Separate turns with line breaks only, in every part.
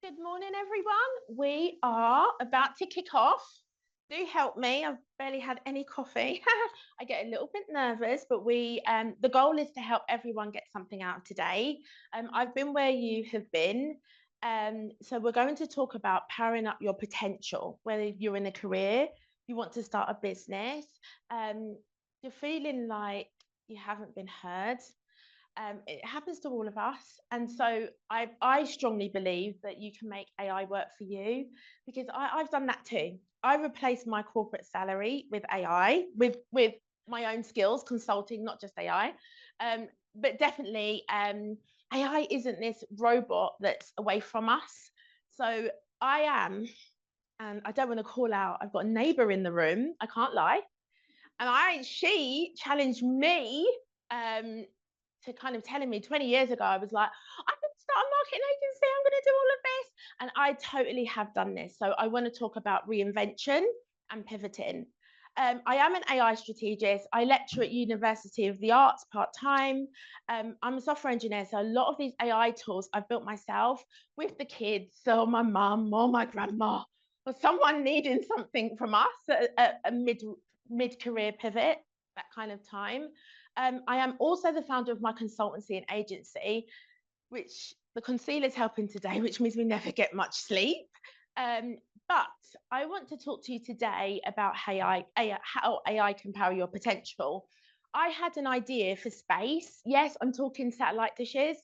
Good morning, everyone. We are about to kick off. Do help me. I've barely had any coffee. I get a little bit nervous, but the goal is to help everyone get something out of today. I've been where you have been. So we're going to talk about powering up your potential, whether you're in a career, you want to start a business, um, you're feeling like you haven't been heard. It happens to all of us. And so I strongly believe that you can make AI work for you because I've done that too. I replaced my corporate salary with AI, with my own skills, consulting, not just AI. But definitely, AI isn't this robot that's away from us. So I am, and I don't want to call out, I've got a neighbor in the room, I can't lie. And she challenged me um, to kind of telling me 20 years ago, I was like, I'm going to start a marketing agency, I'm going to do all of this. And I totally have done this. So I want to talk about reinvention and pivoting. I am an AI strategist. I lecture at University of the Arts part-time. I'm a software engineer. So a lot of these AI tools I've built myself with the kids. So my mum or my grandma or someone needing something from us at a mid-career pivot, that kind of time. I am also the founder of my consultancy and agency, which the concealer is helping today, which means we never get much sleep. Um, but I want to talk to you today about how AI can power your potential. I had an idea for space. Yes, I'm talking satellite dishes.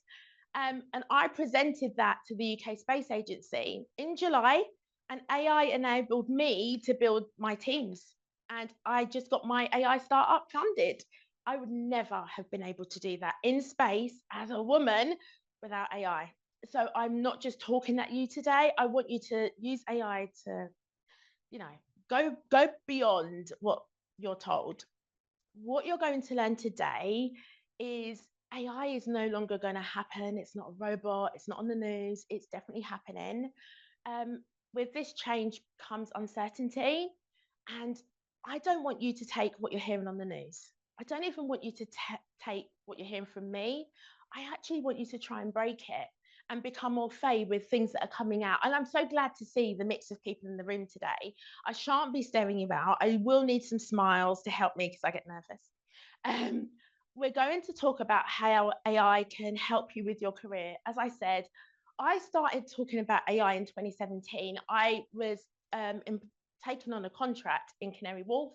And I presented that to the UK Space Agency in July, and AI enabled me to build my teams. And I just got my AI startup funded. I would never have been able to do that in space as a woman without AI. So I'm not just talking at you today. I want you to use AI to, you know, go beyond what you're told. What you're going to learn today is AI is no longer going to happen. It's not a robot. It's not on the news. It's definitely happening. With this change comes uncertainty. And I don't want you to take what you're hearing on the news. I don't even want you to take what you're hearing from me. I actually want you to try and break it and become more fey with things that are coming out. And I'm so glad to see the mix of people in the room today. I shan't be staring you out. I will need some smiles to help me because I get nervous. Um, we're going to talk about how AI can help you with your career. As I said, I started talking about AI in 2017. I was taken on a contract in Canary Wharf.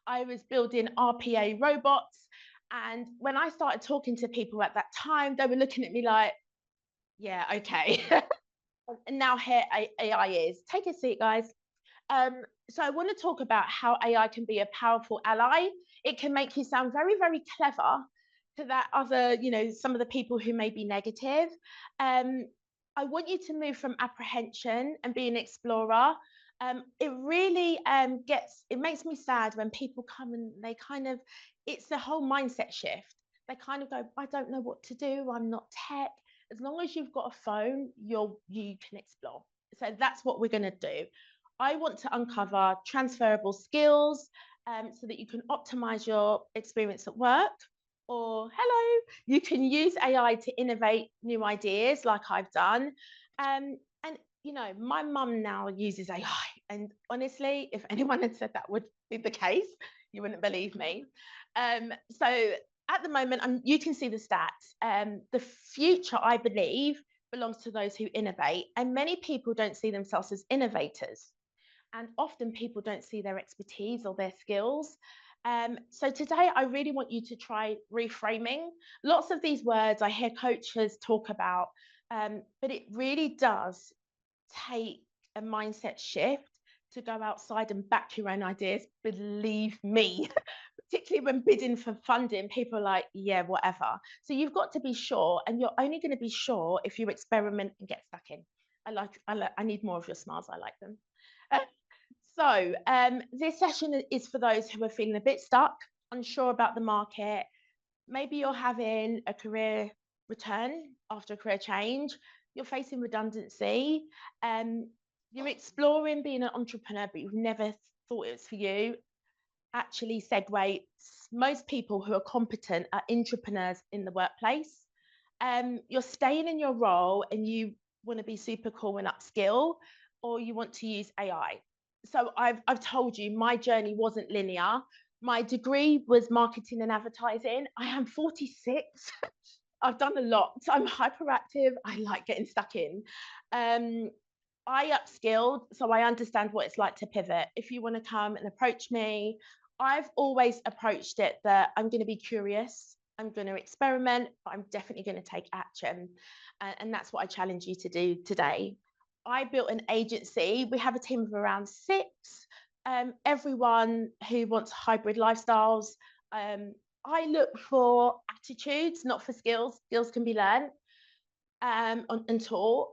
I was building RPA robots. And when I started talking to people at that time, they were looking at me like, yeah, okay. And now here AI is. Take a seat, guys. So I want to talk about how AI can be a powerful ally. It can make you sound very, very clever to that other, some of the people who may be negative. Um, I want you to move from apprehension and be an explorer. It really it makes me sad when people come and they kind of, it's the whole mindset shift. They kind of go, I don't know what to do. I'm not tech. As long as you've got a phone, you can explore. So that's what we're going to do. I want to uncover transferable skills so that you can optimize your experience at work. Or, hello, you can use AI to innovate new ideas like I've done. And, my mum now uses AI. And honestly, if anyone had said that would be the case, you wouldn't believe me. So at the moment, you can see the stats. The future, I believe, belongs to those who innovate. And many people don't see themselves as innovators. And often people don't see their expertise or their skills. So today, I really want you to try reframing. Lots of these words I hear coaches talk about, but it really does take a mindset shift to go outside and back your own ideas. Believe me, particularly when bidding for funding, people are like, yeah, whatever. So you've got to be sure, and you're only going to be sure if you experiment and get stuck in. I need more of your smiles. I like them. Uh, this session is for those who are feeling a bit stuck, unsure about the market. Maybe you're having a career return after a career change. You're facing redundancy. You're exploring being an entrepreneur, but you've never thought it was for you. Actually, segue. Most people who are competent are entrepreneurs in the workplace. You're staying in your role and want to be super cool and upskill, or you want to use AI. So I've told you my journey wasn't linear. My degree was marketing and advertising. I am 46. I've done a lot. I'm hyperactive. I like getting stuck in. Um, I upskilled, so I understand what it's like to pivot. If you want to come and approach me, I've always approached it that I'm going to be curious, I'm going to experiment, but I'm definitely going to take action. And that's what I challenge you to do today. I built an agency. We have a team of around 6. Everyone who wants hybrid lifestyles. I look for attitudes, not for skills. Skills can be learned and taught.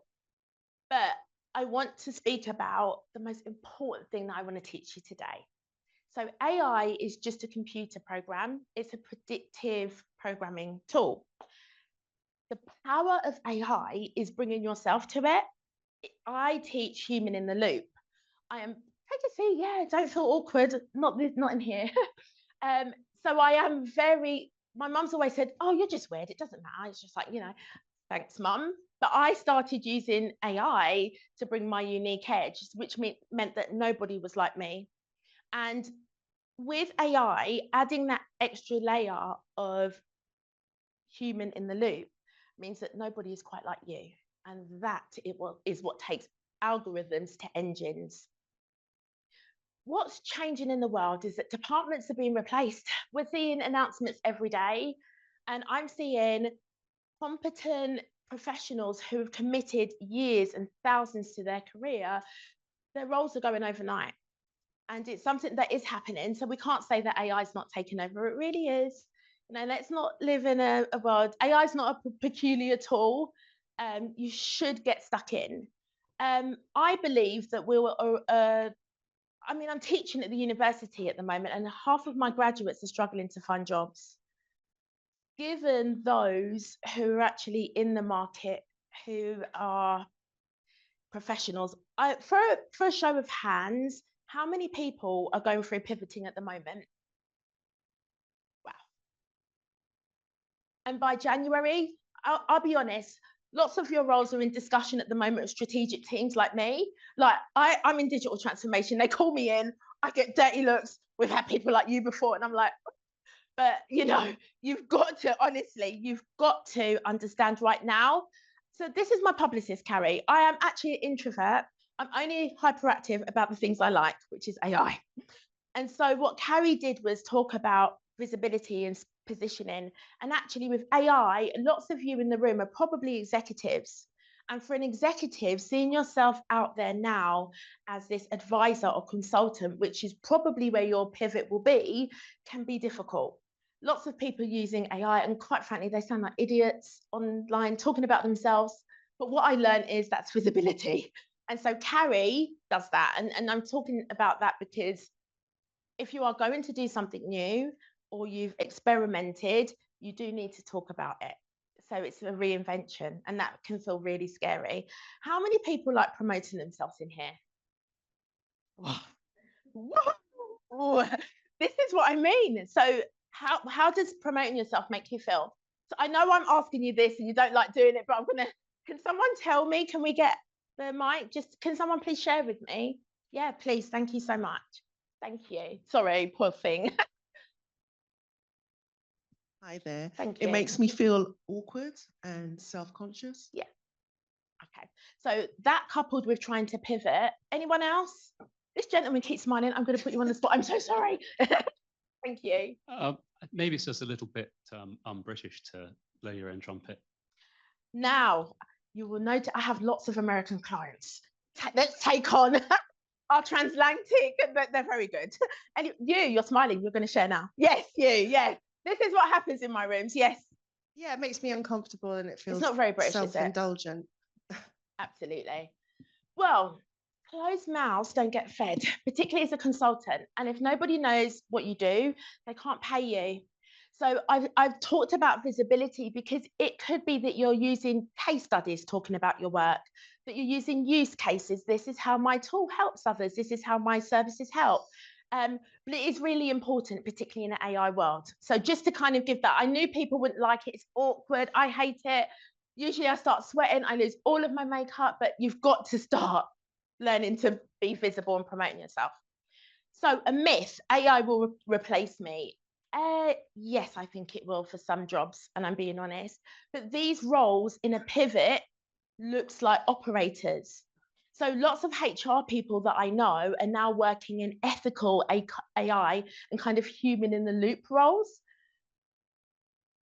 But I want to speak about the most important thing that I want to teach you today. So AI is just a computer program. It's a predictive programming tool. The power of AI is bringing yourself to it. I teach human in the loop. I am, take a seat, yeah, don't feel awkward, not in here. um, so I am very, my mum's always said, oh, you're just weird, it doesn't matter. It's just like, thanks, mum. But I started using AI to bring my unique edge, which meant that nobody was like me. And with AI, adding that extra layer of human in the loop means that nobody is quite like you. And that is what takes algorithms to engines. What's changing in the world is that departments are being replaced. We're seeing announcements every day, and I'm seeing competent professionals who have committed years and thousands to their career, their roles are going overnight. And it's something that is happening. So we can't say that AI is not taking over. It really is. Let's not live in a world. AI is not a peculiar tool. You should get stuck in. I believe that I'm teaching at the university at the moment, and half of my graduates are struggling to find jobs. Given those who are actually in the market, who are professionals, for a show of hands, how many people are going through pivoting at the moment? Wow. And by January, I'll be honest, lots of your roles are in discussion at the moment with strategic teams like me. Like I'm in digital transformation. They call me in, I get dirty looks. We've had people like you before. And I'm like, but you've got to understand right now. So this is my publicist, Carrie. I am actually an introvert. I'm only hyperactive about the things I like, which is AI. And so what Carrie did was talk about visibility and positioning. And actually with AI, lots of you in the room are probably executives. And for an executive, seeing yourself out there now as this advisor or consultant, which is probably where your pivot will be, can be difficult. Lots of people using AI, and quite frankly, they sound like idiots online talking about themselves. But what I learned is that's visibility. And so Carrie does that. And I'm talking about that because if you are going to do something new or you've experimented, you do need to talk about it. So it's a reinvention, and that can feel really scary. How many people like promoting themselves in here? Whoa. This is what I mean. So how does promoting yourself make you feel? So I know I'm asking you this and you don't like doing it, but can someone tell me, can we get the mic? Can someone please share with me? Yeah, please. Thank you so much. Thank you. Sorry, poor thing.
Hi there.
Thank you.
It makes me feel awkward and self-conscious.
Yeah. Okay. So that coupled with trying to pivot. Anyone else? This gentleman keeps smiling. I'm going to put you on the spot. I'm so sorry. Thank you.
Maybe it's just a little bit British to blow your own trumpet.
Now, you will note I have lots of American clients. Let's take on our transatlantic. They're very good. And you're smiling. You're going to share now. Yes, you. Yes. This is what happens in my rooms. Yes.
Yeah, it makes me uncomfortable and it feels
it's not very British,
self-indulgent.
Absolutely. Well, closed mouths don't get fed, particularly as a consultant. And if nobody knows what you do, they can't pay you. So I've talked about visibility because it could be that you're using case studies talking about your work, that you're using use cases. This is how my tool helps others. This is how my services help. But it is really important, particularly in an AI world. So just to kind of give that, I knew people wouldn't like it. It's awkward. I hate it. Usually I start sweating, I lose all of my makeup, but you've got to start learning to be visible and promoting yourself. So a myth, AI will replace me. Yes, I think it will for some jobs, and I'm being honest. But these roles in a pivot looks like operators. So lots of HR people that I know are now working in ethical AI and kind of human in the loop roles.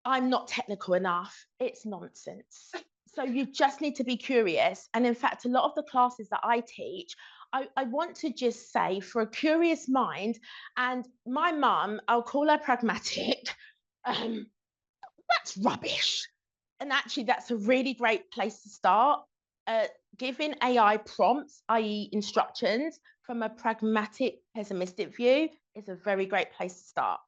I'm not technical enough. It's nonsense. So you just need to be curious. And in fact, a lot of the classes that I teach, I want to just say for a curious mind, and my mum, I'll call her pragmatic. That's rubbish. And actually, that's a really great place to start. Giving AI prompts, i.e., instructions, from a pragmatic, pessimistic view is a very great place to start.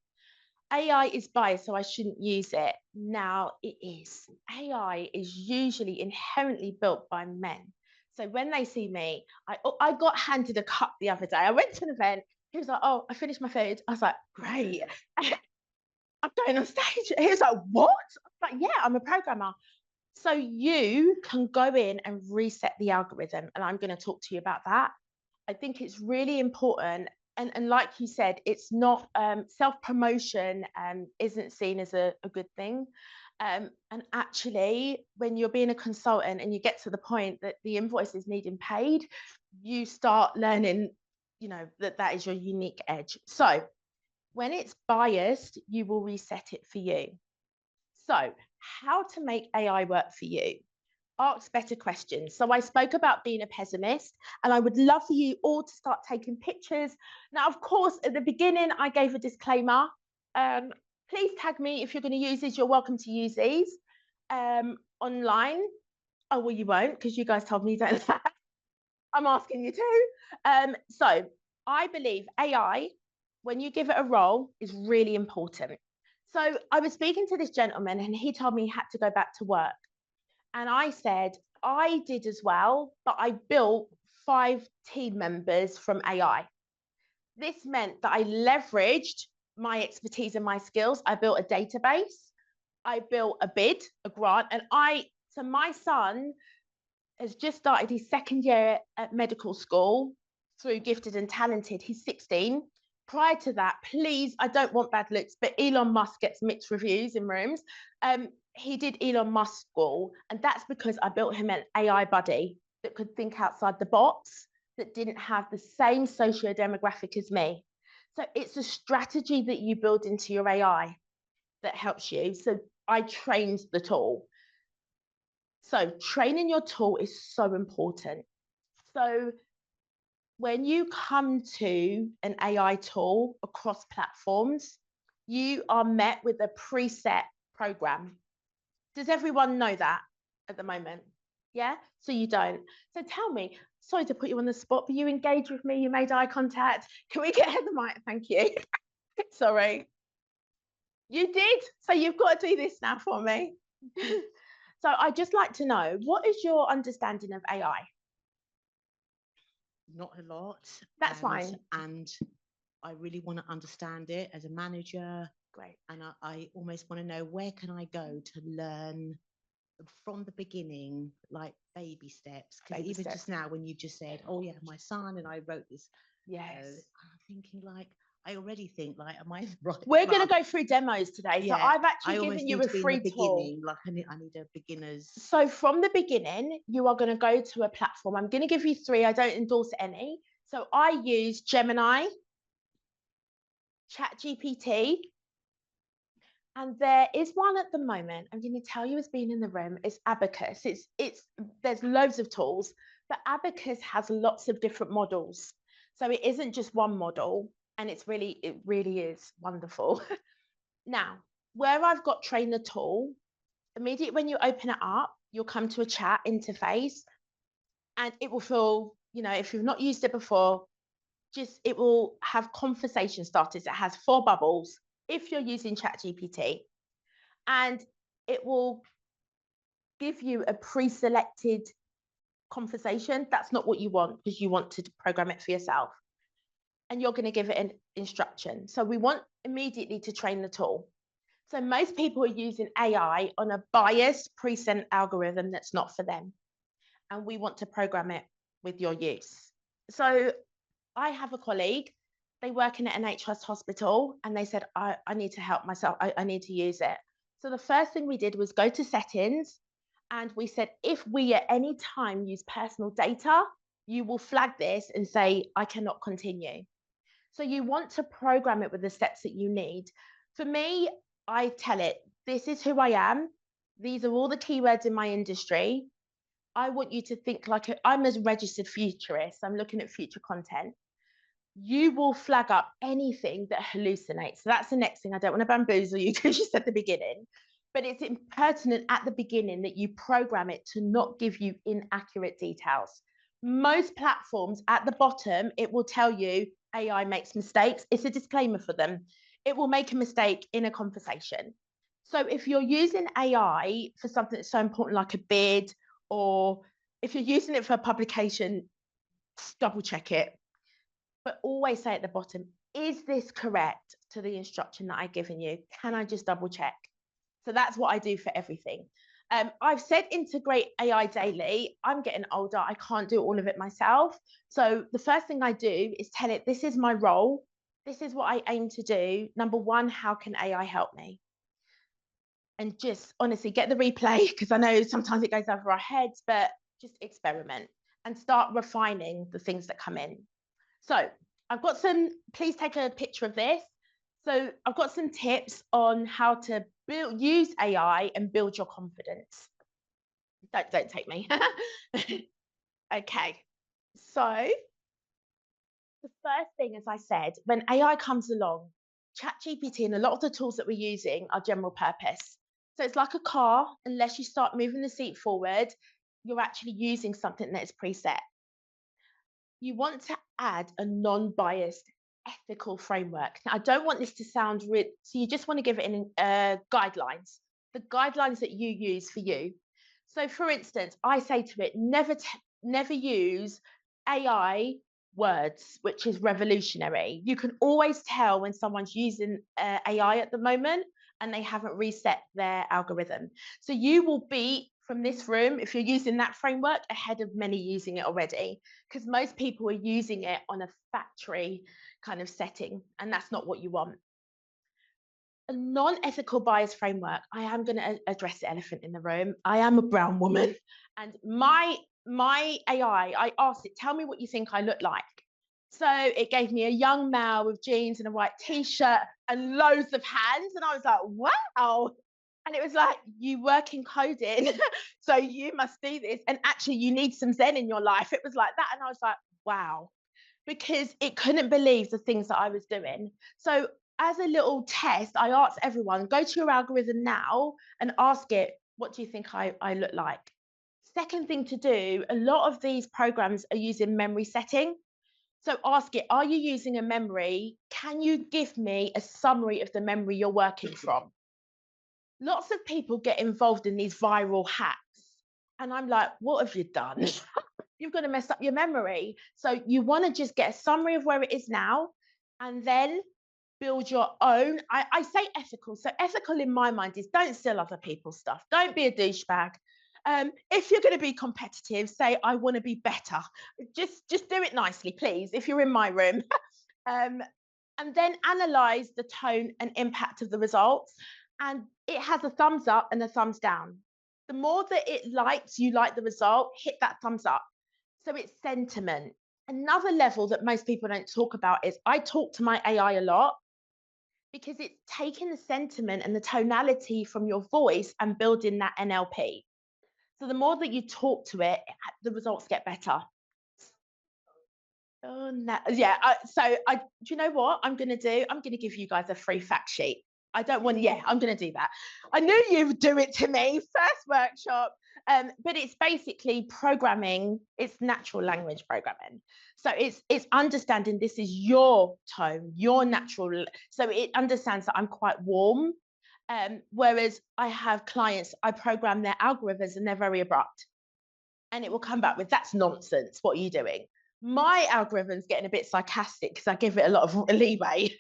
AI is biased, so I shouldn't use it. Now it is. AI is usually inherently built by men. So when they see me, I got handed a cup the other day. I went to an event. He was like, "Oh, I finished my food." I was like, "Great." I'm going on stage. He was like, "What?" I was like, "Yeah, I'm a programmer." So you can go in and reset the algorithm. And I'm going to talk to you about that. I think it's really important. And like you said, it's not self-promotion isn't seen as a good thing. And actually, when you're being a consultant and you get to the point that the invoice is needing paid, you start learning, that is your unique edge. So when it's biased, you will reset it for you. So how to make AI work for you? Ask better questions. So I spoke about being a pessimist, and I would love for you all to start taking pictures. Now, of course, at the beginning, I gave a disclaimer. Please tag me if you're going to use these. You're welcome to use these online. Oh, well, you won't because you guys told me you don't. I'm asking you to. So I believe AI, when you give it a role, is really important. So I was speaking to this gentleman, and he told me he had to go back to work. And I said, I did as well, but I built 5 team members from AI. This meant that I leveraged my expertise and my skills. I built a database. I built a bid, a grant, and so my son has just started his second year at medical school through Gifted and Talented. He's 16. Prior to that, please, I don't want bad looks, but Elon Musk gets mixed reviews in rooms. He did Elon Musk school, and that's because I built him an AI buddy that could think outside the box, that didn't have the same socio-demographic as me. So it's a strategy that you build into your AI that helps you. So I trained the tool. So training your tool is so important. So when you come to an AI tool across platforms, you are met with a preset program. Does everyone know that at the moment? Yeah? So you don't. So tell me, sorry to put you on the spot, but you engaged with me, you made eye contact. Can we get ahead of the mic? Thank you. Sorry. You did. So you've got to do this now for me. So I'd just like to know, what is your understanding of AI?
Not a lot.
That's fine.
And I really want to understand it as a manager.
Great.
And I almost want to know, where can I go to learn from the beginning, like baby steps? Because even just now, when you just said, "Oh yeah, my son," and I wrote this,
yes,
I'm thinking like, I already think like, am I right?
We're going to go through demos today.
Yeah,
so I've actually given you a free tool.
Like I need a beginner's.
So from the beginning, you are going to go to a platform. I'm going to give you 3. I don't endorse any. So I use Gemini, ChatGPT, and there is one at the moment. I'm going to tell you, as being in the room, is Abacus. There's loads of tools, but Abacus has lots of different models. So it isn't just one model, and it really is wonderful. Now, where I've got train the tool, immediately when you open it up, you'll come to a chat interface, and it will feel, if you've not used it before, it will have conversation starters. It has 4 bubbles if you're using ChatGPT, and it will give you a pre-selected conversation. That's not what you want, because you want to program it for yourself, and you're going to give it an instruction. So we want immediately to train the tool. So most people are using AI on a biased present algorithm that's not for them. And we want to program it with your use. So I have a colleague, they work in an NHS hospital, and they said, I need to help myself. I need to use it. So the first thing we did was go to settings, and we said, if we at any time use personal data, you will flag this and say, I cannot continue. So you want to program it with the steps that you need. For me, I tell it, this is who I am. These are all the keywords in my industry. I want you to think like I'm a registered futurist. I'm looking at future content. You will flag up anything that hallucinates. So that's the next thing. I don't want to bamboozle you because you said at the beginning, but it's pertinent at the beginning that you program it to not give you inaccurate details. Most platforms at the bottom, it will tell you AI makes mistakes. It's a disclaimer for them. It will make a mistake in a conversation. So if you're using AI for something that's so important like a bid, or if you're using it for a publication, double check it. But always say at the bottom, is this correct to the instruction that I've given you? Can I just double check? So that's what I do for everything. I've said integrate AI daily. I'm getting older. I can't do all of it myself. So the first thing I do is tell it, this is my role. This is what I aim to do. Number one, how can AI help me? And just honestly get the replay, because I know sometimes it goes over our heads, but just experiment and start refining the things that come in. So I've got some, please take a picture of this. So I've got some tips on how to use AI and build your confidence. Don't take me. Okay, so the first thing, as I said, when AI comes along, ChatGPT and a lot of the tools that we're using are general purpose. So it's like a car, unless you start moving the seat forward, you're actually using something that is preset. You want to add a non-biased ethical framework. Now, I don't want this to sound so you just want to give it in guidelines, the guidelines that you use for you. So for instance, I say to it, never use AI words, which is revolutionary. You can always tell when someone's using AI at the moment and they haven't reset their algorithm. So you will be, from this room, if you're using that framework, ahead of many using it already, because most people are using it on a factory kind of setting, and that's not what you want. A non-ethical bias framework, I am going to address the elephant in the room. I am a brown woman, and my AI, I asked it, tell me what you think I look like. So it gave me a young male with jeans and a white t-shirt and loads of hands, and I was like, wow. And it was like, you work in coding, so you must do this. And actually, you need some Zen in your life. It was like that. And I was like, wow, because it couldn't believe the things that I was doing. So as a little test, I asked everyone, go to your algorithm now and ask it, what do you think I look like? Second thing to do, a lot of these programs are using memory setting. So ask it, are you using a memory? Can you give me a summary of the memory you're working from? Lots of people get involved in these viral hacks. And I'm like, what have you done? You've got to mess up your memory. So you want to just get a summary of where it is now and then build your own. I say ethical. So ethical in my mind is don't steal other people's stuff. Don't be a douchebag. If you're going to be competitive, say, I want to be better. Just do it nicely, please, if you're in my room. And then analyze the tone and impact of the results. And it has a thumbs up and a thumbs down. The more that it likes, you like the result, hit that thumbs up. So it's sentiment. Another level that most people don't talk about is I talk to my AI a lot because it's taking the sentiment and the tonality from your voice and building that NLP. So the more that you talk to it, the results get better. Oh, no. Yeah. Do you know what I'm going to do? I'm going to give you guys a free fact sheet. I don't want, yeah, I'm going to do that. I knew you would do it to me. First workshop. But it's basically programming. It's natural language programming. So it's understanding this is your tone, your natural. So it understands that I'm quite warm. Whereas I have clients, I program their algorithms and they're very abrupt. And it will come back with, that's nonsense. What are you doing? My algorithm's getting a bit sarcastic because I give it a lot of leeway.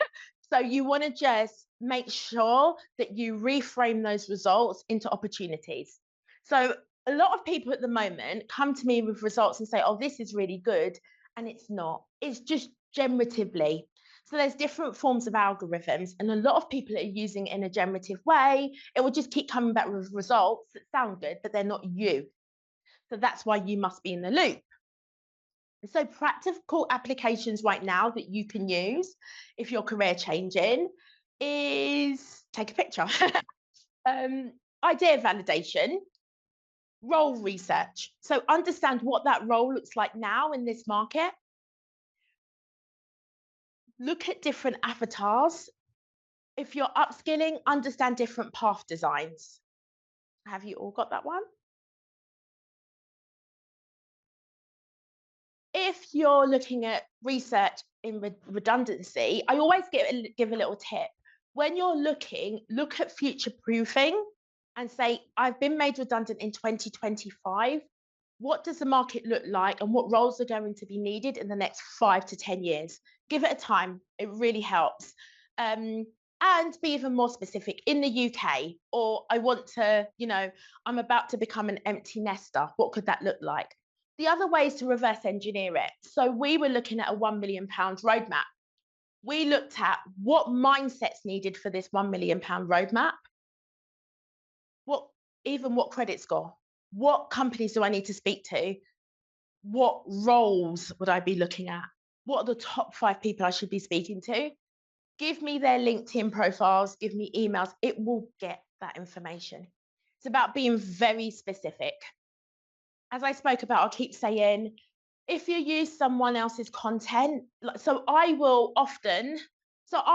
So you want to just make sure that you reframe those results into opportunities. So a lot of people at the moment come to me with results and say, oh, this is really good. And it's not, it's just generatively. So there's different forms of algorithms, and a lot of people are using it in a generative way. It will just keep coming back with results that sound good, but they're not you. So that's why you must be in the loop. So practical applications right now that you can use if you're career changing is take a picture. Idea validation, role research. So understand what that role looks like now in this market. Look at different avatars. If you're upskilling, understand different path designs. Have you all got that one? If you're looking at research in redundancy, I always give a little tip. When you're looking, look at future proofing and say, I've been made redundant in 2025. What does the market look like and what roles are going to be needed in the next 5 to 10 years? Give it a time. It really helps. And be even more specific in the UK, or I want to, I'm about to become an empty nester. What could that look like? The other way is to reverse engineer it. So we were looking at a £1 million roadmap. We looked at what mindset's needed for this £1 million roadmap. What credit score? What companies do I need to speak to? What roles would I be looking at? What are the top 5 people I should be speaking to? Give me their LinkedIn profiles, give me emails. It will get that information. It's about being very specific. As I spoke about, I'll keep saying, if you use someone else's content, so I'll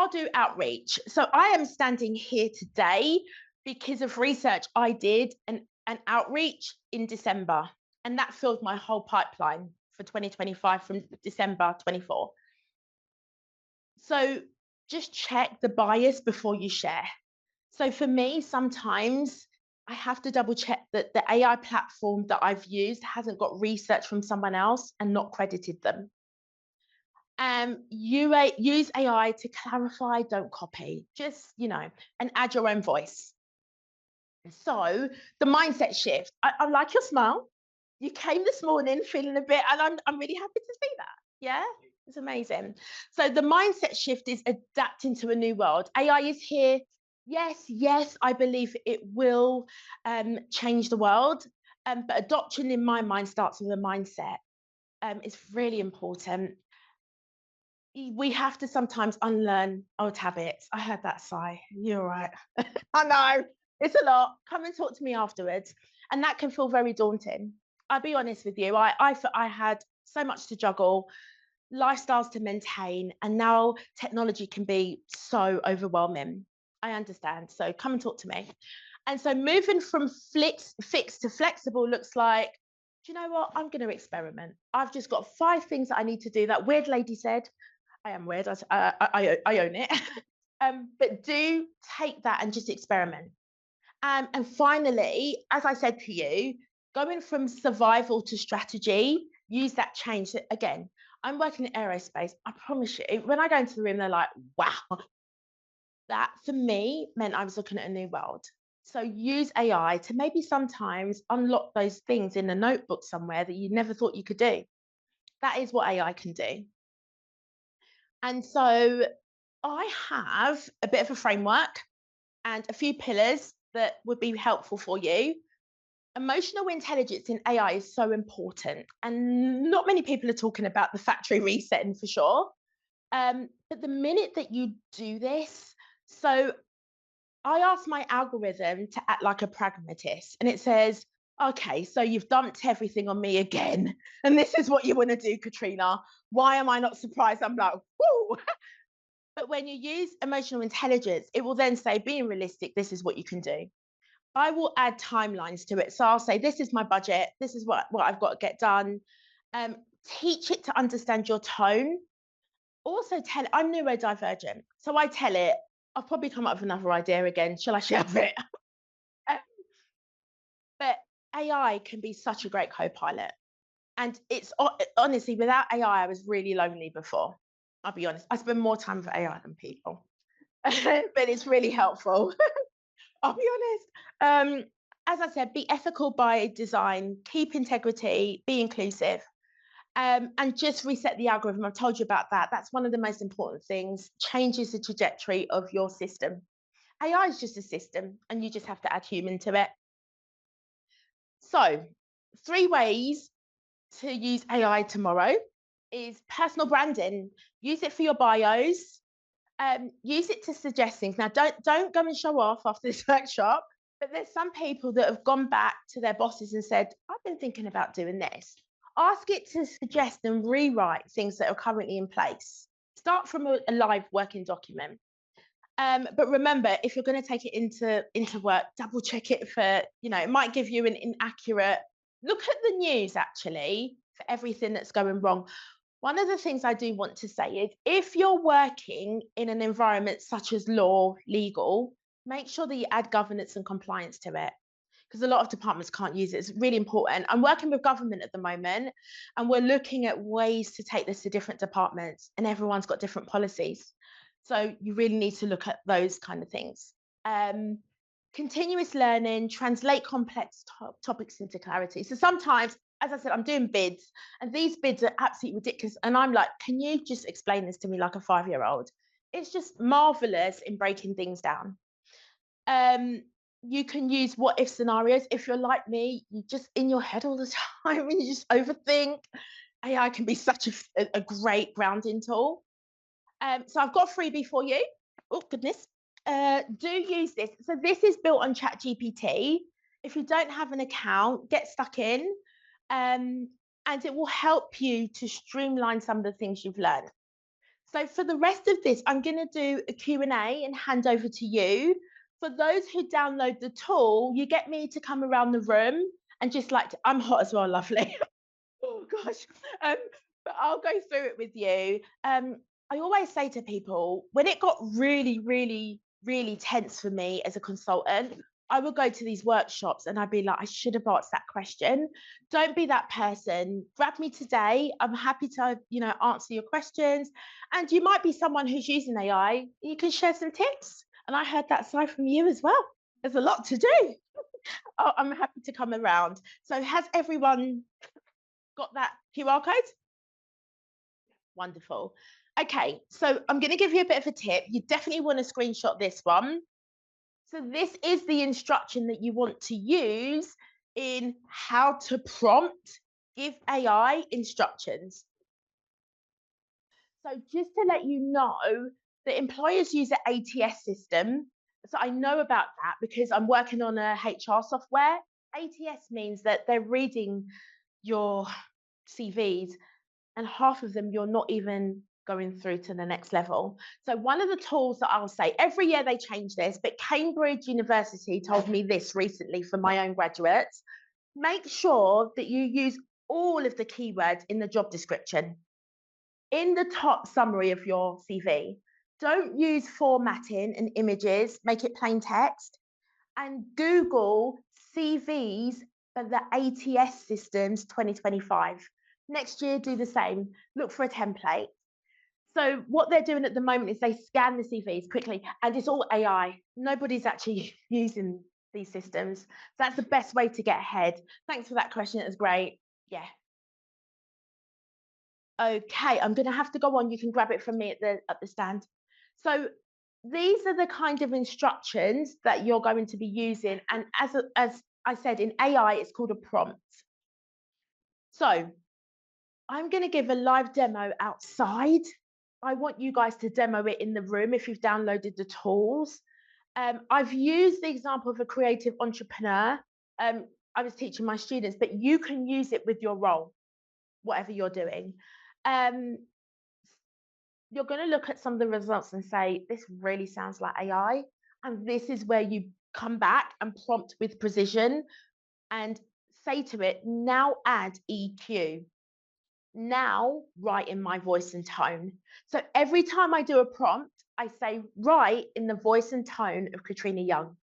do outreach. So I am standing here today because of research I did an outreach in December, and that filled my whole pipeline for 2025 from December 24. So just check the bias before you share. So for me, sometimes I have to double check that the AI platform that I've used hasn't got research from someone else and not credited them. Use AI to clarify, don't copy, just, and add your own voice. So the mindset shift, I like your smile. You came this morning feeling a bit, and I'm really happy to see that. Yeah, it's amazing. So the mindset shift is adapting to a new world. AI is here. Yes, I believe it will change the world. But adoption, in my mind, starts with a mindset. It's really important. We have to sometimes unlearn old habits. I heard that sigh. You're right. I know. It's a lot. Come and talk to me afterwards. And that can feel very daunting. I'll be honest with you. I had so much to juggle, lifestyles to maintain, and now technology can be so overwhelming. I understand. So come and talk to me. And so moving from fixed to flexible looks like, do you know what? I'm going to experiment. I've just got 5 things that I need to do. That weird lady said, I am weird. I own it. But do take that and just experiment. And finally, as I said to you, going from survival to strategy, use that change. So again, I'm working in aerospace. I promise you, when I go into the room, they're like, wow. That for me meant I was looking at a new world. So use AI to maybe sometimes unlock those things in a notebook somewhere that you never thought you could do. That is what AI can do. And so I have a bit of a framework and a few pillars that would be helpful for you. Emotional intelligence in AI is so important, and not many people are talking about the factory resetting for sure. But the minute that you do this, so I ask my algorithm to act like a pragmatist, and it says, okay, so you've dumped everything on me again, and this is what you want to do, Katrina. Why am I not surprised? I'm like, whoo. But when you use emotional intelligence, it will then say, being realistic, this is what you can do. I will add timelines to it. So I'll say, this is my budget. This is what I've got to get done. Teach it to understand your tone. Also tell it, I'm neurodivergent. So I tell it, I'll probably come up with another idea again. Shall I share it? But AI can be such a great co-pilot. And it's honestly, without AI, I was really lonely before. I'll be honest. I spend more time with AI than people. but it's really helpful. I'll be honest. As I said, be ethical by design, keep integrity, be inclusive, and just reset the algorithm. I've told you about that. That's one of the most important things. Changes the trajectory of your system. AI is just a system, and you just have to add human to it. So, 3 ways to use AI tomorrow is personal branding. Use it for your bios. Use it to suggest things. Now, don't go and show off after this workshop, but there's some people that have gone back to their bosses and said, I've been thinking about doing this. Ask it to suggest and rewrite things that are currently in place. Start from a live working document. But remember, if you're going to take it into work, double check it for, it might give you an inaccurate look at the news actually for everything that's going wrong. One of the things I do want to say is if you're working in an environment such as law, legal, make sure that you add governance and compliance to it, because a lot of departments can't use it. It's really important. I'm working with government at the moment, and we're looking at ways to take this to different departments, and everyone's got different policies. So you really need to look at those kind of things. Continuous learning, translate complex topics into clarity. So sometimes, as I said, I'm doing bids, and these bids are absolutely ridiculous. And I'm like, can you just explain this to me like a 5-year-old? It's just marvelous in breaking things down. You can use what if scenarios. If you're like me, you just in your head all the time and you just overthink. AI can be such a great grounding tool. So I've got a freebie for you. Oh, goodness. Do use this. So this is built on ChatGPT. If you don't have an account, get stuck in, and it will help you to streamline some of the things you've learned. So for the rest of this, I'm going to do a Q&A and hand over to you. For those who download the tool, you get me to come around the room and just I'm hot as well, lovely. Oh gosh. But I'll go through it with you. I always say to people, when it got really, really, really tense for me as a consultant, I would go to these workshops and I'd be like, I should have asked that question. Don't be that person. Grab me today. I'm happy to, answer your questions. And you might be someone who's using AI. You can share some tips. And I heard that side from you as well. There's a lot to do. I'm happy to come around. So has everyone got that QR code? Wonderful. Okay, so I'm going to give you a bit of a tip. You definitely want to screenshot this one. So this is the instruction that you want to use in how to prompt, give AI instructions. So just to let you know, the employers use an ATS system. So I know about that because I'm working on a HR software. ATS means that they're reading your CVs and half of them you're not even going through to the next level. So one of the tools that I'll say, every year they change this, but Cambridge University told me this recently for my own graduates, make sure that you use all of the keywords in the job description. In the top summary of your CV, don't use formatting and images, make it plain text, and Google CVs for the ATS systems 2025. Next year, do the same. Look for a template. So what they're doing at the moment is they scan the CVs quickly, and it's all AI. Nobody's actually using these systems. So that's the best way to get ahead. Thanks for that question. It was great. Yeah. Okay, I'm going to have to go on. You can grab it from me at the stand. So these are the kind of instructions that you're going to be using. And as I said, in AI, it's called a prompt. So I'm going to give a live demo outside. I want you guys to demo it in the room if you've downloaded the tools. I've used the example of a creative entrepreneur. I was teaching my students, but you can use it with your role, whatever you're doing. You're going to look at some of the results and say, this really sounds like AI. And this is where you come back and prompt with precision and say to it, now add EQ. Now write in my voice and tone. So every time I do a prompt, I say, write in the voice and tone of Katrina Young.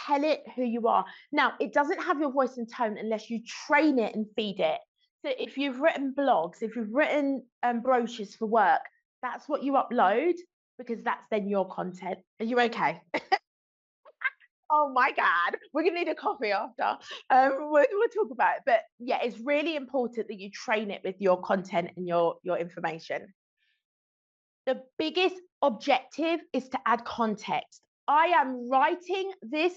Tell it who you are. Now, it doesn't have your voice and tone unless you train it and feed it. So if you've written blogs, if you've written brochures for work, that's what you upload. because that's then your content. Are you okay? Oh my God, we're gonna need a coffee after. We'll talk about it. But yeah, it's really important that you train it with your content and your information. The biggest objective is to add context. I am writing this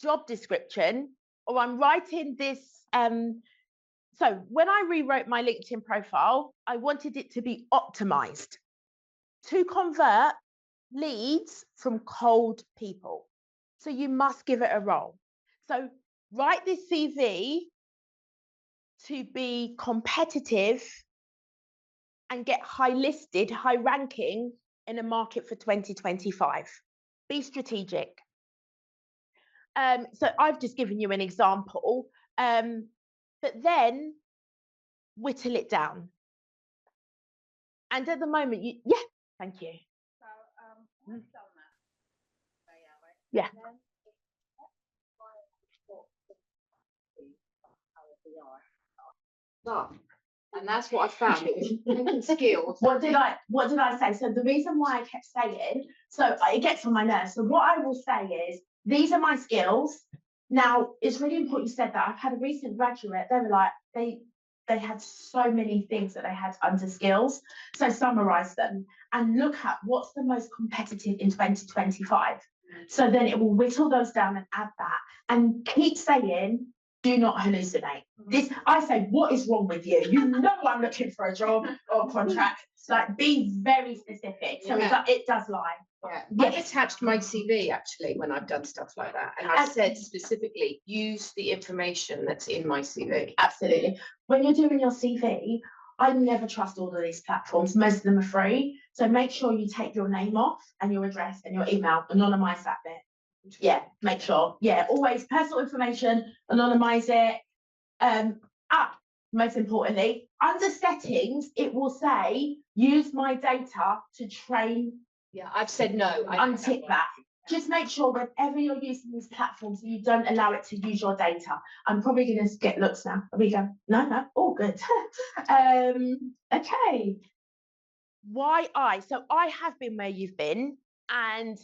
job description, or I'm writing this. So when I rewrote my LinkedIn profile, I wanted it to be optimized to convert leads from cold people. So you must give it a role. So write this CV to be competitive and get high listed, high ranking in a market for 2025. Be strategic. So I've just given you an example, but then whittle it down. And at the moment, thank you.
So I've done that layout, right?
Yeah.
And that's what I found. It was taking skills.
What did I say? So the reason why I kept saying, so it gets on my nerves. So what I will say is, these are my skills. Now, it's really important you said that. I've had a recent graduate, they were like, they had so many things that they had under skills. So summarize them and look at what's the most competitive in 2025. So then it will whittle those down and add that. And keep saying, do not hallucinate. This, I say, what is wrong with you? You know I'm looking for a job or a contract. Like, be very specific. So it does lie.
Yeah.
Yes.
I've attached my CV actually when I've done stuff like that. And I've said specifically, use the information that's in my CV.
Absolutely. When you're doing your CV, I never trust all of these platforms. Most of them are free. So make sure you take your name off and your address and your email, anonymise that bit. Yeah, make sure. Yeah, always personal information, anonymise it. Most importantly, under settings, it will say, use my data to train.
Yeah, I've said no.
Untick that. Just make sure whenever you're using these platforms, you don't allow it to use your data. I'm probably going to get looks now. Are we go? No, all good. Okay. So I have been where you've been, and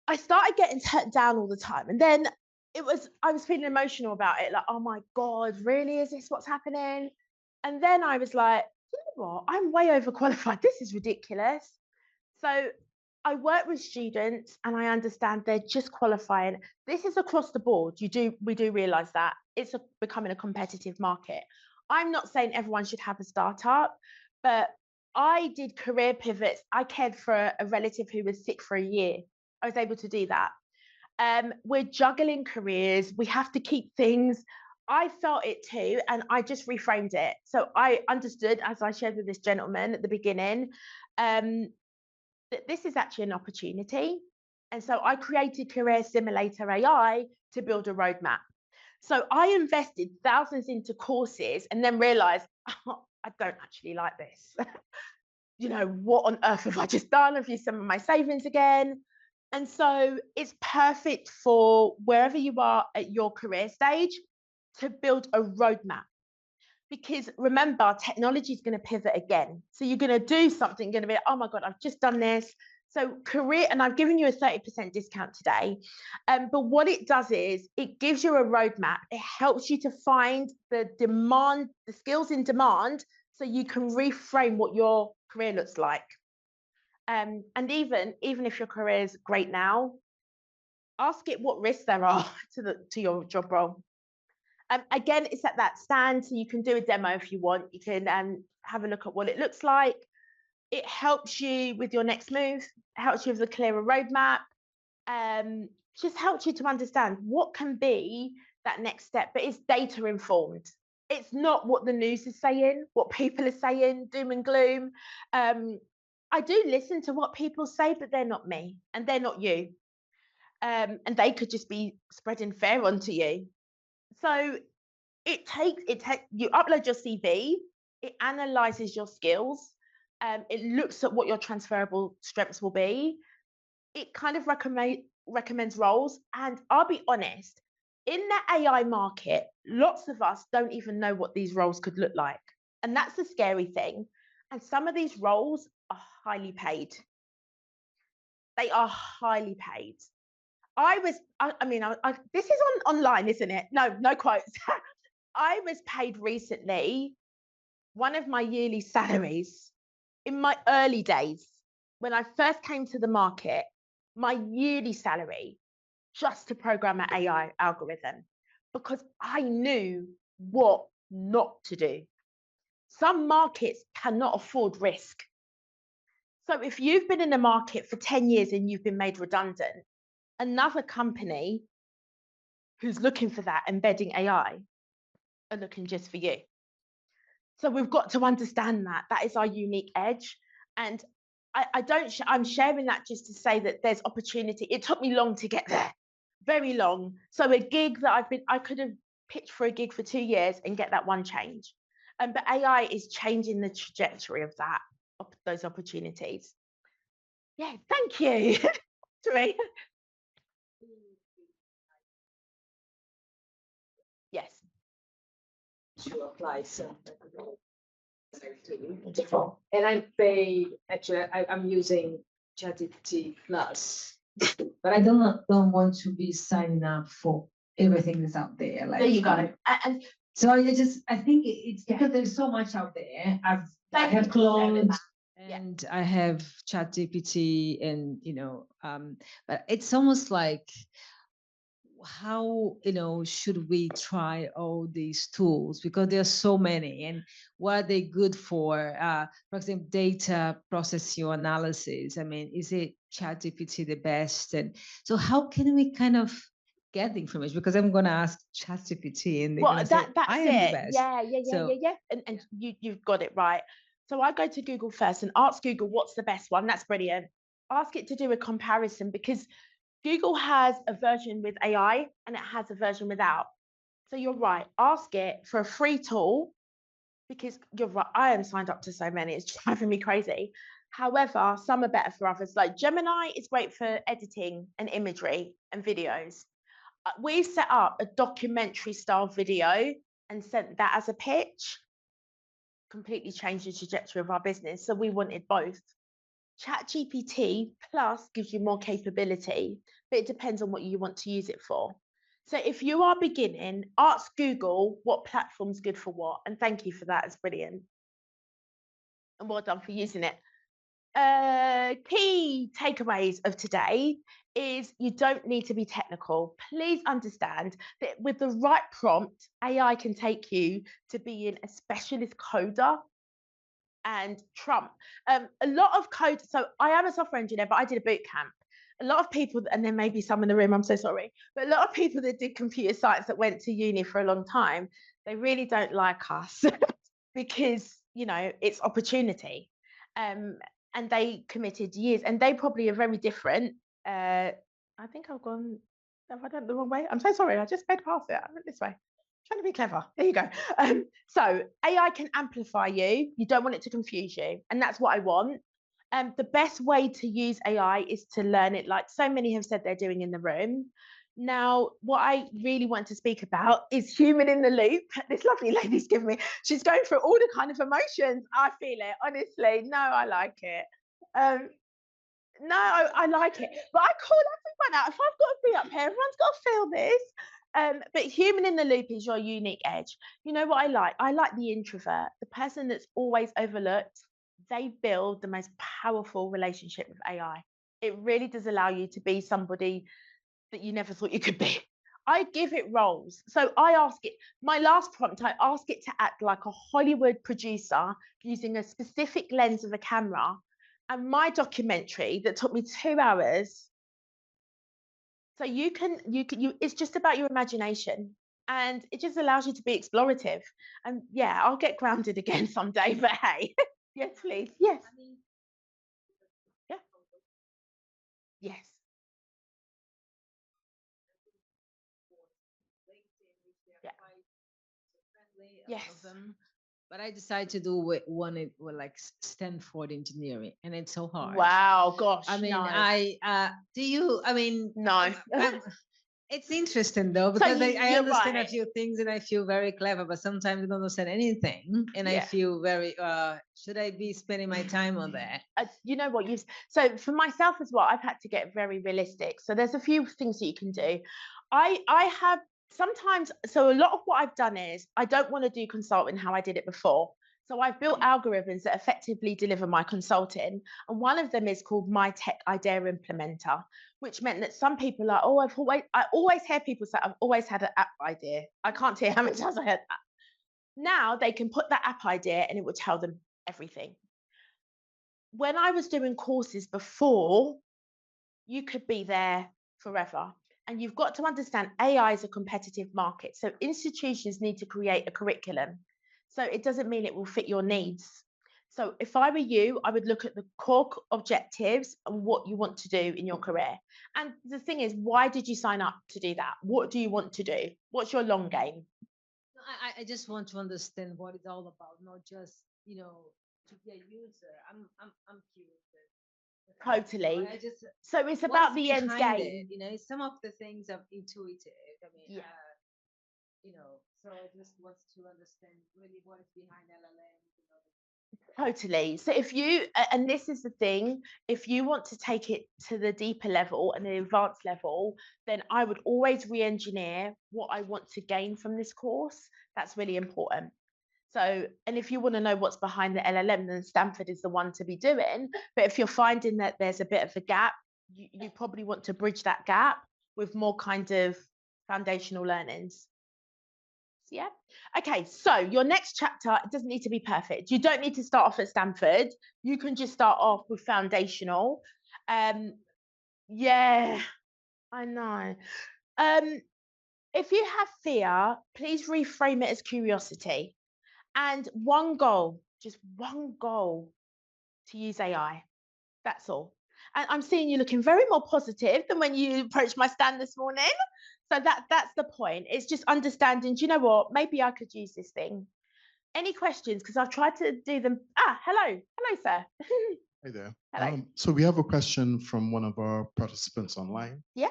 I started getting turned down all the time. And then I was feeling emotional about it. Like, oh my God, really? Is this what's happening? And then I was like, you know what? I'm way overqualified. This is ridiculous. So I work with students and I understand they're just qualifying. This is across the board. We do realize that it's becoming a competitive market. I'm not saying everyone should have a startup, but I did career pivots. I cared for a relative who was sick for a year. I was able to do that. We're juggling careers. We have to keep things. I felt it too, and I just reframed it. So I understood, as I shared with this gentleman at the beginning, that this is actually an opportunity. And so I created Career Simulator AI to build a roadmap. So I invested thousands into courses and then realized, oh, I don't actually like this. You know, what on earth have I just done? I've used some of my savings again. And so it's perfect for wherever you are at your career stage to build a roadmap. Because remember, technology is going to pivot again. So you're going to do something, going to be, oh my God, I've just done this. So career, and I've given you a 30% discount today. But what it does is it gives you a roadmap. It helps you to find the demand, the skills in demand, so you can reframe what your career looks like. And even if your career is great now, ask it what risks there are to your job role. Again, it's at that stand, so you can do a demo if you want. You can have a look at what it looks like. It helps you with your next move, helps you with a clearer roadmap, just helps you to understand what can be that next step, but it's data informed. It's not what the news is saying, what people are saying, doom and gloom. I do listen to what people say, but they're not me and they're not you. And they could just be spreading fear onto you. So you upload your CV, it analyzes your skills, it looks at what your transferable strengths will be. It kind of recommends roles. And I'll be honest, in the AI market, lots of us don't even know what these roles could look like. And that's the scary thing. And some of these roles are highly paid. They are highly paid. This is online, isn't it? No quotes. I was paid recently one of my yearly salaries in my early days when I first came to the market, my yearly salary just to program an AI algorithm because I knew what not to do. Some markets cannot afford risk. So if you've been in the market for 10 years and you've been made redundant, another company who's looking for that embedding AI are looking just for you. So we've got to understand that. That is our unique edge. And I'm sharing that just to say that there's opportunity. It took me long to get there, very long. So a gig that I could have pitched for a gig for 2 years and get that one change. But AI is changing the trajectory of those opportunities. Yeah, thank you. Three. Yes.
To apply some. And I'm paid, actually, I'm using ChatGPT Plus, but I don't want to be signing up for everything that's out there. Like,
there you go. And
so I think it's because there's so much out there. I have Claude and I have ChatGPT, and but it's almost like, how should we try all these tools, because there are so many, and what are they good for? For example, data processing or analysis. I mean, is it ChatGPT the best? And so how can we kind of get the information? Because I'm going to ask ChatGPT, and they're going to say, I am the best.
Yeah. And you've got it right. So I go to Google first and ask Google what's the best one. That's brilliant. Ask it to do a comparison, because Google has a version with AI and it has a version without. So you're right. Ask it for a free tool, because you're right. I am signed up to so many. It's driving me crazy. However, some are better for others. Like Gemini is great for editing and imagery and videos. We set up a documentary style video and sent that as a pitch. Completely changed the trajectory of our business. So we wanted both. ChatGPT Plus gives you more capability, but it depends on what you want to use it for. So if you are beginning, ask Google what platform's good for what. And thank you for that. It's brilliant. And well done for using it. Key takeaways of today is you don't need to be technical. Please understand that with the right prompt, AI can take you to being a specialist coder and trump a lot of code. So I am a software engineer, but I did a boot camp. A lot of people, and there may be some in the room, I'm so sorry, but a lot of people that did computer science that went to uni for a long time, they really don't like us because it's opportunity, and they committed years, and they probably are very different. I think I've gone. Have I done it the wrong way? I'm so sorry. I just sped past it. I went this way. Trying to be clever. There you go. So AI can amplify you. You don't want it to confuse you. And that's what I want. The best way to use AI is to learn it, like so many have said they're doing in the room. Now, what I really want to speak about is human in the loop. This lovely lady's giving me, she's going through all the kind of emotions. I feel it, honestly. No, I like it. No, I like it. But I call everyone out. If I've got to be up here, everyone's got to feel this. But human in the loop is your unique edge. You know what I like? I like the introvert, the person that's always overlooked. They build the most powerful relationship with AI. It really does allow you to be somebody that you never thought you could be. I give it roles. So I ask it, my last prompt, I ask it to act like a Hollywood producer using a specific lens of a camera. And my documentary that took me 2 hours. So it's just about your imagination, and it just allows you to be explorative. And yeah, I'll get grounded again someday, but hey, yes, please. Yes. Yeah. Yes. Yeah. Yes.
But I decided to do one with like Stanford engineering, and it's so hard.
Wow, gosh.
I mean,
no.
I mean,
No.
It's interesting though, because I
you're
understand a
right.
few things and I feel very clever, but sometimes I don't understand anything. And I
Yeah.
feel very, should I be spending my time on that?
You know what so for myself as well, I've had to get very realistic. So there's a few things that you can do. I have sometimes, so a lot of what I've done is I don't want to do consulting how I did it before. So I've built algorithms that effectively deliver my consulting. And one of them is called My Tech Idea Implementer, which meant that some people are, oh, I always hear people say, I've always had an app idea. I can't tell you how many times I heard that. Now they can put that app idea and it will tell them everything. When I was doing courses before, you could be there forever. And you've got to understand AI is a competitive market. So institutions need to create a curriculum. So it doesn't mean it will fit your needs. So if I were you, I would look at the core objectives and what you want to do in your career. And the thing is, why did you sign up to do that? What do you want to do? What's your long game?
I just want to understand what it's all about, not just, to be a user. I'm curious.
Totally.
I just,
So it's
what
about
is
the end
behind
game.
it? Some of the things are intuitive. I mean,
Yeah.
So I just want to understand really what is behind LLM.
Totally. So if you, and this is the thing, if you want to take it to the deeper level and the advanced level, then I would always re-engineer what I want to gain from this course. That's really important. So, and if you want to know what's behind the LLM, then Stanford is the one to be doing. But if you're finding that there's a bit of a gap, you probably want to bridge that gap with more kind of foundational learnings. Yeah. Okay. So your next chapter, it doesn't need to be perfect. You don't need to start off at Stanford. You can just start off with foundational. Yeah, I know. If you have fear, please reframe it as curiosity. And one goal, just one goal, to use AI. That's all. And I'm seeing you looking very more positive than when you approached my stand this morning. So that's the point. It's just understanding, do you know what? Maybe I could use this thing. Any questions? Because I've tried to do them. Hello. Hello, sir.
Hi there.
Hello.
So we have a question from one of our participants online.
Yeah.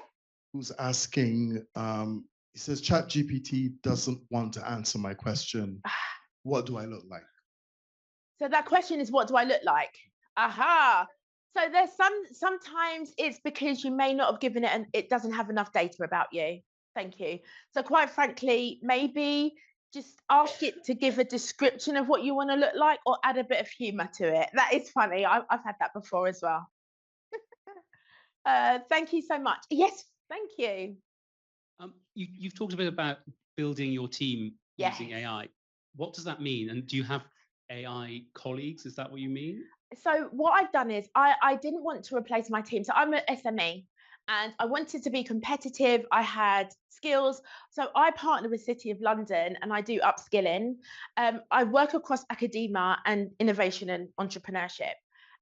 Who's asking, he says, ChatGPT doesn't want to answer my question. What do I look like?
So that question is, what do I look like? Aha. So there's sometimes it's because you may not have given it and it doesn't have enough data about you. Thank you. So quite frankly, maybe just ask it to give a description of what you want to look like or add a bit of humor to it. That is funny. I've had that before as well. Thank you so much. Yes, thank you.
You've talked a bit about building your team using
Yes.
AI. What does that mean? And do you have AI colleagues? Is that what you mean?
So what I've done is I didn't want to replace my team. So I'm an SME and I wanted to be competitive. I had skills. So I partner with City of London and I do upskilling. I work across academia and innovation and entrepreneurship.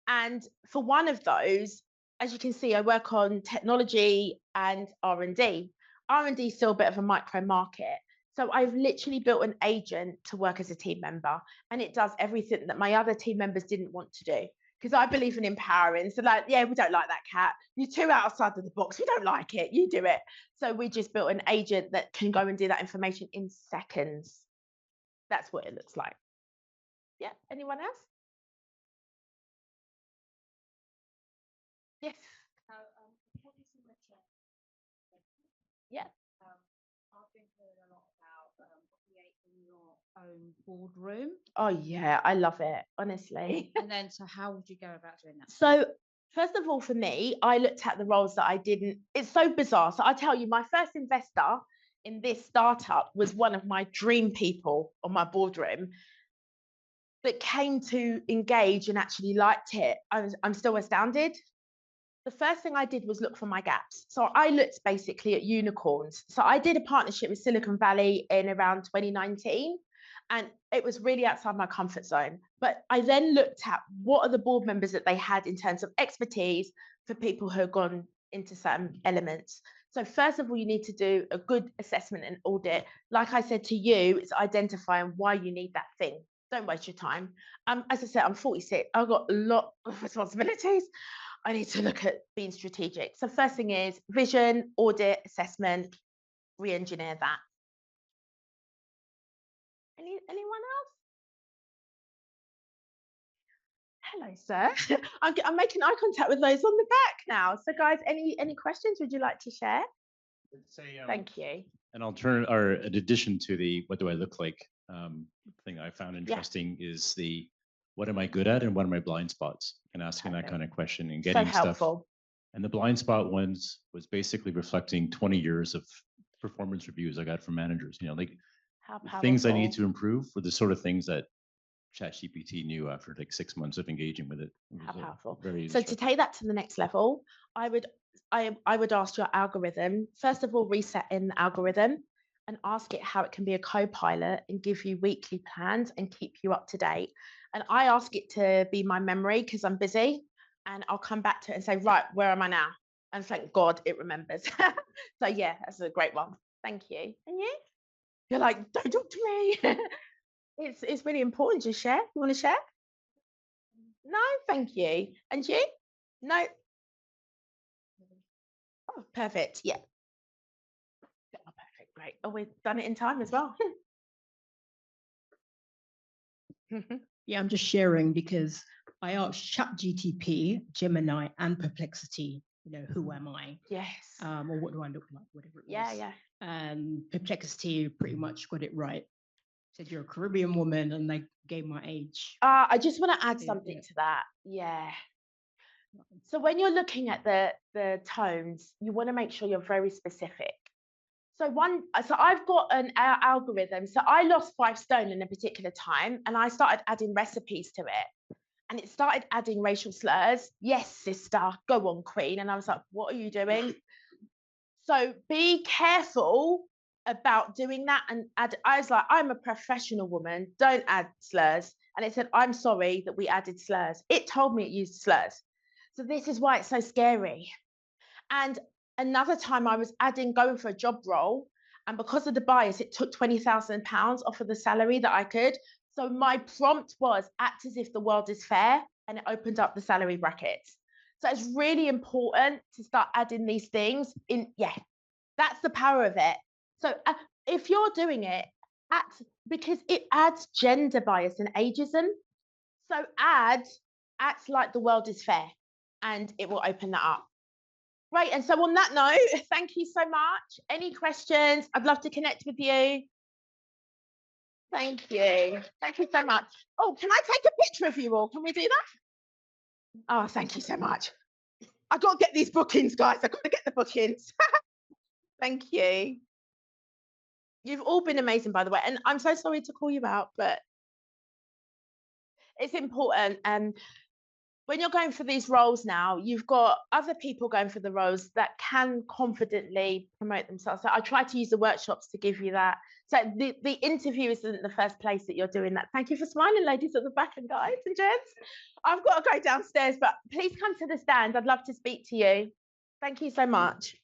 And for one of those, as you can see, I work on technology and R&D. R&D is still a bit of a micro market. So I've literally built an agent to work as a team member, and it does everything that my other team members didn't want to do. Because I believe in empowering. So like, yeah, we don't like that cat. You're too outside of the box. We don't like it. You do it. So we just built an agent that can go and do that information in seconds. That's what it looks like. Yeah. Anyone else? Yes. Yeah.
I've been hearing a lot about creating your own boardroom.
Oh yeah, I love it, honestly.
And then, so how would you go about doing that?
So first of all, for me, I looked at the roles that I didn't. It's so bizarre. So I'll tell you, my first investor in this startup was one of my dream people on my boardroom that came to engage and actually liked it. I'm still astounded. The first thing I did was look for my gaps. So I looked basically at unicorns. So I did a partnership with Silicon Valley in around 2019, and it was really outside my comfort zone. But I then looked at what are the board members that they had in terms of expertise for people who have gone into certain elements. So first of all, you need to do a good assessment and audit. Like I said to you, it's identifying why you need that thing. Don't waste your time. As I said, I'm 46. I've got a lot of responsibilities. I need to look at being strategic. So first thing is vision, audit, assessment, re-engineer that. Anyone else? Hello, sir. I'm making eye contact with those on the back now. So guys, any questions would you like to share?
Say,
Thank you.
an alternative, or in addition to the what do I look like thing I found interesting is the what am I good at and what are my blind spots, and asking that kind of question and getting
So
stuff.
helpful.
And the blind spot ones was basically reflecting 20 years of performance reviews I got from managers. You know, like
How
things I need
powerful.
to improve were the sort of things that ChatGPT knew after like 6 months of engaging with it. It
How
was,
powerful.
very
So to
instructive.
take that to the next level, I would ask your algorithm, first of all, reset in the algorithm and ask it how it can be a co-pilot and give you weekly plans and keep you up to date. And I ask it to be my memory because I'm busy, and I'll come back to it and say, right, where am I now? And thank God it remembers. So yeah, that's a great one. Thank you. And you? You're like, don't talk to me. It's really important to share. You want to share? No, thank you. And you? No. Oh, perfect. Yeah. Oh, perfect. Great. Oh, we've done it in time as well.
Yeah, I'm just sharing because I asked ChatGTP, Gemini, and Perplexity, who am I?
Yes.
Or what do I look like, whatever it was.
Yeah.
And Perplexity pretty much got it right. Said you're a Caribbean woman, and they gave my age.
I just want to add
Yeah,
something
yeah.
to that. Yeah. So when you're looking at the tones, you want to make sure you're very specific. So I've got an algorithm. So I lost 5 stone in a particular time, and I started adding recipes to it. And it started adding racial slurs. Yes, sister, go on, queen. And I was like, what are you doing? So be careful about doing that. And I was like, I'm a professional woman. Don't add slurs. And it said, I'm sorry that we added slurs. It told me it used slurs. So this is why it's so scary. And another time I was going for a job role, and because of the bias, it took £20,000 off of the salary that I could. So my prompt was act as if the world is fair, and it opened up the salary brackets. So it's really important to start adding these things in. Yeah, that's the power of it. So if you're doing it, because it adds gender bias and ageism. So act like the world is fair, and it will open that up. Right, and so on that note, thank you so much. Any questions? I'd love to connect with you. Thank you. Thank you so much. Oh, can I take a picture of you all? Can we do that? Oh, thank you so much. I've got to get these bookings, guys. I've got to get the bookings. Thank you. You've all been amazing, by the way. And I'm so sorry to call you out, but it's important. When you're going for these roles now, you've got other people going for the roles that can confidently promote themselves. So I try to use the workshops to give you that. So the interview isn't the first place that you're doing that. Thank you for smiling, ladies at the back and guys and gents. I've got to go downstairs, but please come to the stand. I'd love to speak to you. Thank you so much.